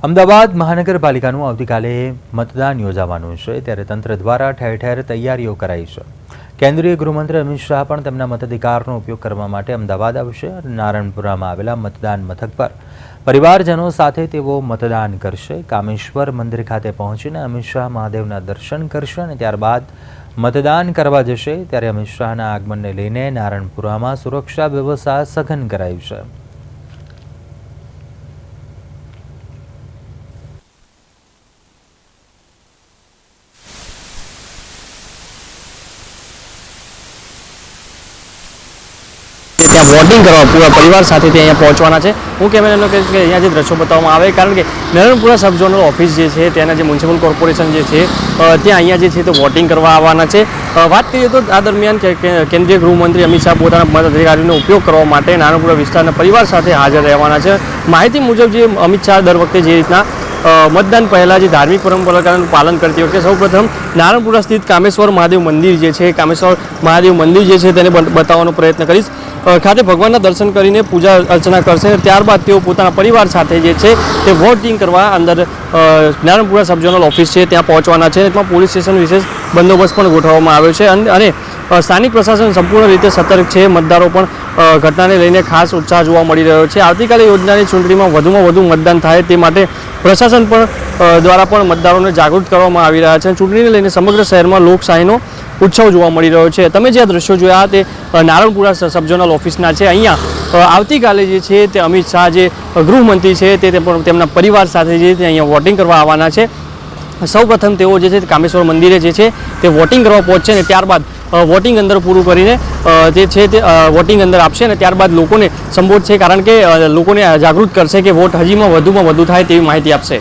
અમદાવાદ મહાનગરપાલિકાનું આવતીકાલે મતદાન યોજાવાનું છે, ત્યારે તંત્ર દ્વારા ઠેર ઠેર તૈયારીઓ કરાઈ છે. કેન્દ્રીય ગૃહમંત્રી અમિત શાહ પણ તેમના મતાધિકારનો ઉપયોગ કરવા માટે અમદાવાદ આવશે. નારણપુરામાં આવેલા મતદાન મથક પર પરિવારજનો સાથે તેઓ મતદાન કરશે. કામેશ્વર મંદિર ખાતે પહોંચીને અમિત શાહ મહાદેવના દર્શન કરશે અને ત્યારબાદ મતદાન કરવા જશે. ત્યારે અમિત શાહના આગમનને લઈને નારણપુરામાં સુરક્ષા વ્યવસ્થા સઘન કરાઈ છે. ત્યાં વોટિંગ કરવા પૂરા પરિવાર સાથે અહીંયા પહોંચવાના છે. હું કેમેરાનો કહીશ કે અહીંયા જે દ્રશ્યો બતાવવામાં આવે, કારણ કે નારણપુરા સબ ઝોનલ ઓફિસ જે છે તેના જે મ્યુનિસિપલ કોર્પોરેશન જે છે ત્યાં અહીંયા જે છે તે વોટિંગ કરવા આવવાના છે. વાત કરીએ તો આ દરમિયાન કેન્દ્રીય ગૃહમંત્રી અમિત શાહ પોતાના મતાધિકારનો ઉપયોગ કરવા માટે નારણપુરા વિસ્તારના પરિવાર સાથે હાજર રહેવાના છે. માહિતી મુજબ જે અમિત શાહ દર વખતે જે રીતના મતદાન પહેલાં જે ધાર્મિક પરંપરાનું પાલન કરતી વખતે સૌપ્રથમ નારણપુરા સ્થિત કામેશ્વર મહાદેવ મંદિર જે છે, કામેશ્વર મહાદેવ મંદિર જે છે તેને બતાવવાનો પ્રયત્ન કરીશ. ખાતે ભગવાનના દર્શન કરીને પૂજા અર્ચના કરશે અને ત્યારબાદ તેઓ પોતાના પરિવાર સાથે જે છે તે વોટિંગ કરવા અંદર નારણપુરા સબ ઝોનલ ઓફિસ છે ત્યાં પહોંચવાના છે. એમાં પોલીસ સ્ટેશન વિશેષ બંદોબસ્ત પણ ગોઠવવામાં આવ્યો છે અને સ્થાનિક પ્રશાસન સંપૂર્ણ રીતે સતર્ક છે. મતદારો પણ ઘટનાને લઈને ખાસ ઉત્સાહ જોવા મળી રહ્યો છે. આવતીકાલે યોજનારી ચૂંટણીમાં વધુમાં વધુ મતદાન થાય તે માટે પ્રશાસન પણ દ્વારા પણ મતદારોને જાગૃત કરવામાં આવી રહ્યા છે. ચૂંટણીને લઈને સમગ્ર શહેરમાં લોકશાહીનો ઉત્સવ જોવા મળી રહ્યો છે. તમે જે દ્રશ્યો જોયા તે નારણપુરા સબ ઝોનલ ઓફિસના છે. અહીંયા આવતીકાલે જે છે તે અમિત શાહ જે ગૃહમંત્રી છે તે તેમના પરિવાર સાથે જે તે અહીંયા વોટિંગ કરવા આવવાના છે. સૌપ્રથમ તેઓ જે છે કામેશ્વર મંદિરે જે છે તે વોટિંગ કરવા પહોંચશે અને ત્યારબાદ વોટિંગ અંદર પૂરું કરીને જે છે તે વોટિંગ અંદર આપશે અને ત્યારબાદ લોકોને સંબોધશે, કારણ કે લોકોને જાગૃત કરશે કે વોટ હજીમાં વધુમાં વધુ થાય તેવી માહિતી આપશે.